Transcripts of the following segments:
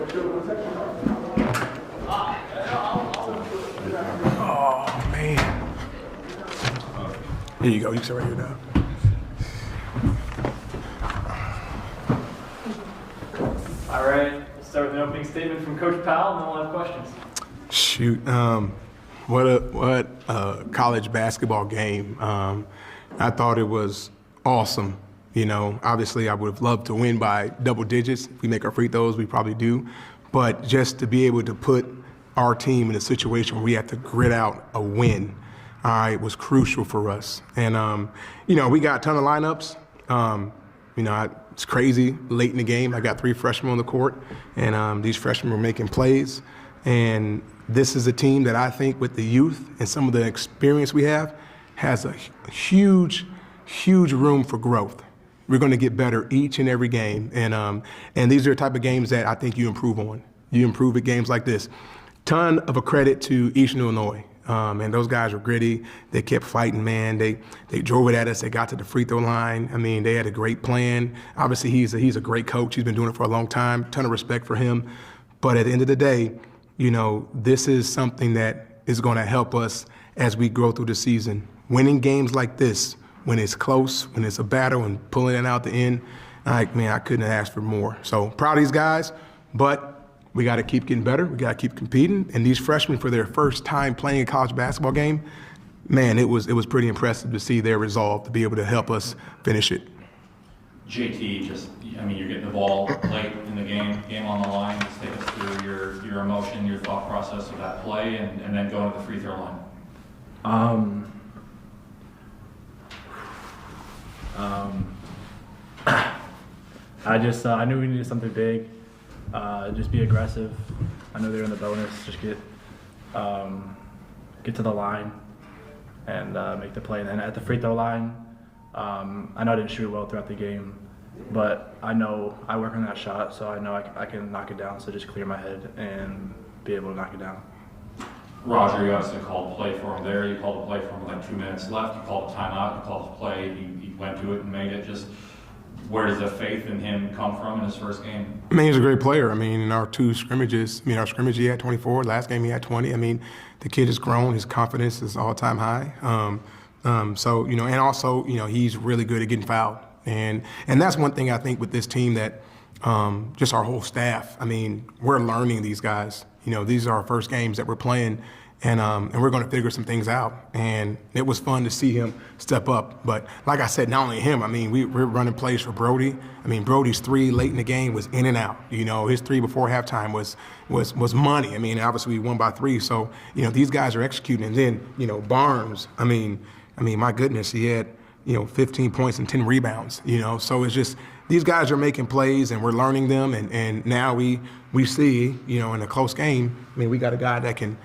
Oh, man. Here you go. You can sit right here now. All right. We'll start with an opening statement from Coach Powell, and then we'll have questions. Shoot. What a college basketball game. I thought it was awesome. You know, obviously I would have loved to win by double digits. If we make our free throws, we probably do. But just to be able to put our team in a situation where we have to grit out a win, all right, was crucial for us. And, you know, we got a ton of lineups. You know, it's crazy. Late in the game, I got 3 freshmen on the court, and these freshmen were making plays. And this is a team that I think with the youth and some of the experience we have has a huge room for growth. We're going to get better each and every game. And these are the type of games that I think you improve on. You improve at games like this. Ton of a credit to Eastern Illinois. And those guys were gritty. They kept fighting, man. They drove it at us. They got to the free throw line. I mean, they had a great plan. Obviously, he's a great coach. He's been doing it for a long time. Ton of respect for him. But at the end of the day, you know, this is something that is going to help us as we go through the season. Winning games like this, when it's close, when it's a battle and pulling it out the end, like, man, I couldn't have asked for more. So proud of these guys, but we got to keep getting better. We got to keep competing. And these freshmen, for their first time playing a college basketball game, man, it was pretty impressive to see their resolve to be able to help us finish it. JT, you're getting the ball late in the game on the line. Just take us through your emotion, your thought process of that play, and then going to the free throw line. I knew we needed something big. Just be aggressive. I know they're in the bonus. Just get to the line and make the play. And then at the free throw line, I know I didn't shoot well throughout the game, but I know I work on that shot, so I know I can knock it down. So just clear my head and be able to knock it down. Roger, you obviously called a play for him there. You called a play for him with like 2 minutes left. You called a timeout. You called a play. He went to it and made it. Just where does the faith in him come from in his first game? I mean, he's a great player. I mean, in our 2 scrimmages, our scrimmage he had 24. Last game he had 20. I mean, the kid has grown. His confidence is all-time high. So, you know, and also, you know, he's really good at getting fouled. And that's one thing I think with this team that just our whole staff, I mean, we're learning these guys. You know, these are our first games that we're playing, and we're going to figure some things out. And it was fun to see him step up. But like I said, not only him, I mean, we're running plays for Brody. I mean, Brody's 3 late in the game was in and out. You know, his 3 before halftime was money. I mean, obviously we won by 3. So, you know, these guys are executing. And then, you know, Barnes, I mean, my goodness, he had, 15 points and 10 rebounds, So it's just these guys are making plays and we're learning them. And now we see, in a close game, I mean, we got a guy that can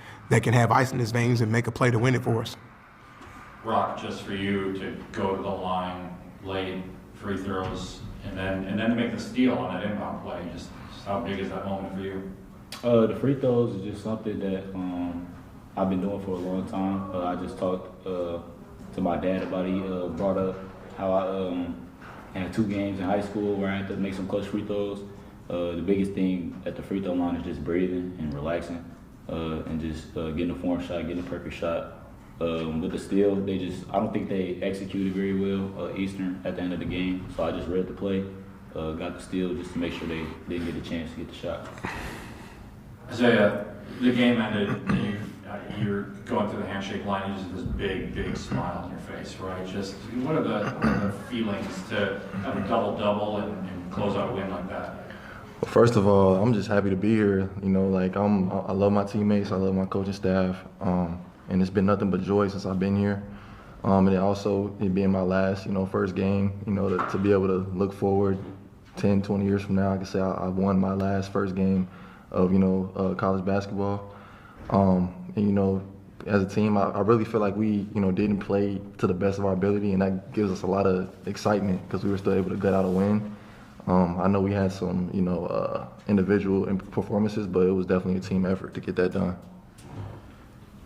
have ice in his veins and make a play to win it for us. Rock, just for you to go to the line late, free throws, and then to make the steal on that inbound play, just how big is that moment for you? The free throws is just something that I've been doing for a long time. I just talked to my dad about it. He brought up how I had 2 games in high school where I had to make some clutch free throws. The biggest thing at the free throw line is just breathing and relaxing and just getting a form shot, getting a perfect shot. With the steal, I don't think they executed very well, Eastern, at the end of the game. So I just read the play, got the steal just to make sure they didn't get a chance to get the shot. Isaiah, the game ended, you're going through the handshake line, you just have this big smile on your face, right? Just what are the feelings to have a double-double and close out a win like that? Well, first of all, I'm just happy to be here. I love my teammates, I love my coaching staff, and it's been nothing but joy since I've been here. And then also it being my last, first game, to be able to look forward 10, 20 years from now, I can say I won my last first game of, college basketball. And, as a team, I really feel like we, didn't play to the best of our ability, and that gives us a lot of excitement because we were still able to gut out a win. I know we had some, individual performances, but it was definitely a team effort to get that done.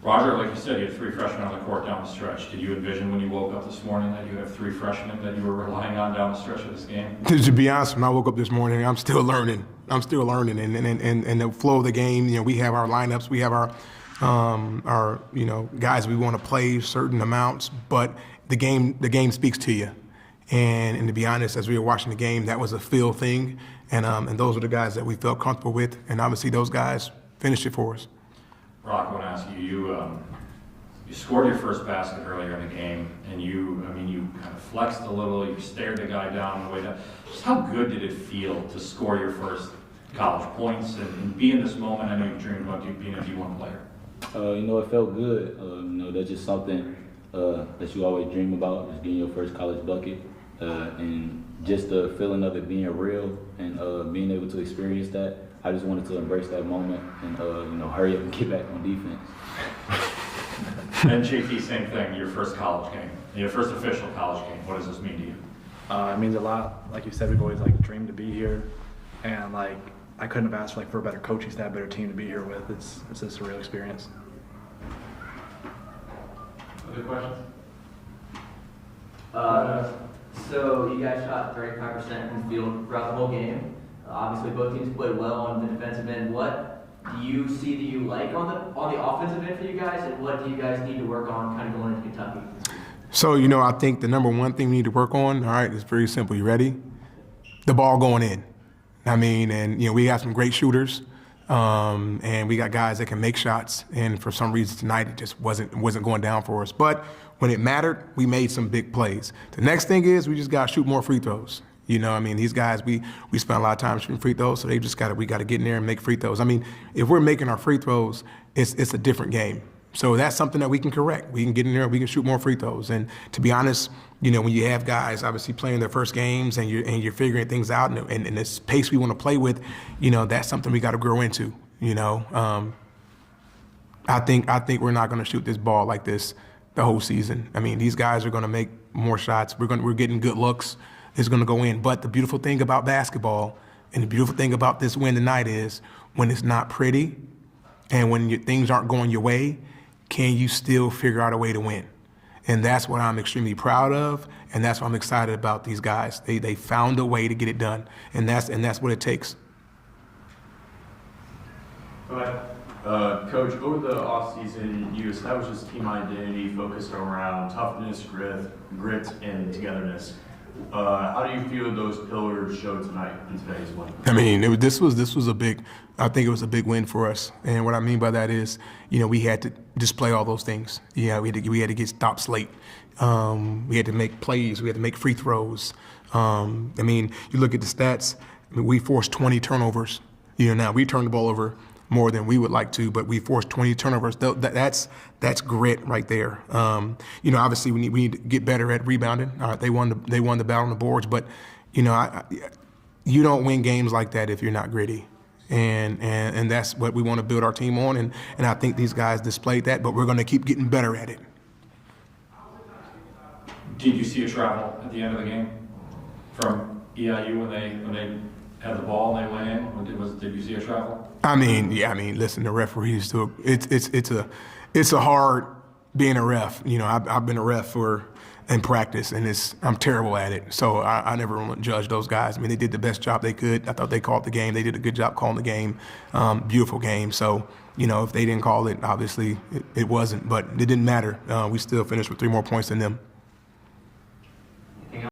Roger, like you said, you had 3 freshmen on the court down the stretch. Did you envision when you woke up this morning that you have 3 freshmen that you were relying on down the stretch of this game? To be honest, when I woke up this morning, I'm still learning. And the flow of the game. You know, we have our lineups, we have our guys we want to play certain amounts, but the game speaks to you. And to be honest, as we were watching the game, that was a feel thing, and those were the guys that we felt comfortable with, and obviously those guys finished it for us. Rock, I want to ask you, you scored your first basket earlier in the game, and you kind of flexed a little, you stared the guy down on the way down. Just how good did it feel to score your first college points and be in this moment? I know you dreamed about being a D1 player. It felt good. That's just something that you always dream about, just getting your first college bucket. And just the feeling of it being real and being able to experience that. I just wanted to embrace that moment and hurry up and get back on defense. And JT, same thing, your first college game, your first official college game. What does this mean to you? It means a lot. Like you said, we've always dreamed to be here, and I couldn't have asked for a better coaching staff, better team to be here with. It's just a real experience. Other questions? So you guys shot 35% from the field throughout the whole game. Obviously, both teams played well on the defensive end. What do you see that you like on the offensive end for you guys, and what do you guys need to work on kind of going into Kentucky? So, I think the number one thing we need to work on, all right, is very simple. You ready? The ball going in. We got some great shooters, and we got guys that can make shots. And for some reason tonight, it just wasn't going down for us. But when it mattered, we made some big plays. The next thing is we just got to shoot more free throws. These guys, we spent a lot of time shooting free throws, so we got to get in there and make free throws. If we're making our free throws, it's a different game. So that's something that we can correct. We can get in there, we can shoot more free throws. And to be honest, when you have guys obviously playing their first games and you're figuring things out and this pace we want to play with, that's something we got to grow into. I think we're not going to shoot this ball like this the whole season. These guys are going to make more shots. We're getting good looks. It's going to go in. But the beautiful thing about basketball and the beautiful thing about this win tonight is when it's not pretty and when things aren't going your way, can you still figure out a way to win? And that's what I'm extremely proud of, and that's what I'm excited about these guys. They found a way to get it done, and that's what it takes. Go ahead. Coach, over the offseason, you established this team identity focused around toughness, grit, and togetherness. How do you feel those pillars showed tonight in today's win? This was a big. I think it was a big win for us, and what I mean by that is, we had to display all those things. We had to get stops late. We had to make plays. We had to make free throws. You look at the stats. We forced 20 turnovers. Now we turned the ball over more than we would like to, but we forced 20 turnovers. That's grit right there. Obviously we need to get better at rebounding. They won the battle on the boards, but you don't win games like that if you're not gritty. And that's what we want to build our team on, and I think these guys displayed that, but we're going to keep getting better at it. Did you see a travel at the end of the game from EIU when they had the ball and they went in? Did you see a travel? Listen, the referees do. It's a hard being a ref. I've been a ref in practice, and I'm terrible at it. So I never want to judge those guys. They did the best job they could. I thought they called the game. They did a good job calling the game. Beautiful game. So if they didn't call it, obviously it wasn't. But it didn't matter. We still finished with 3 more points than them.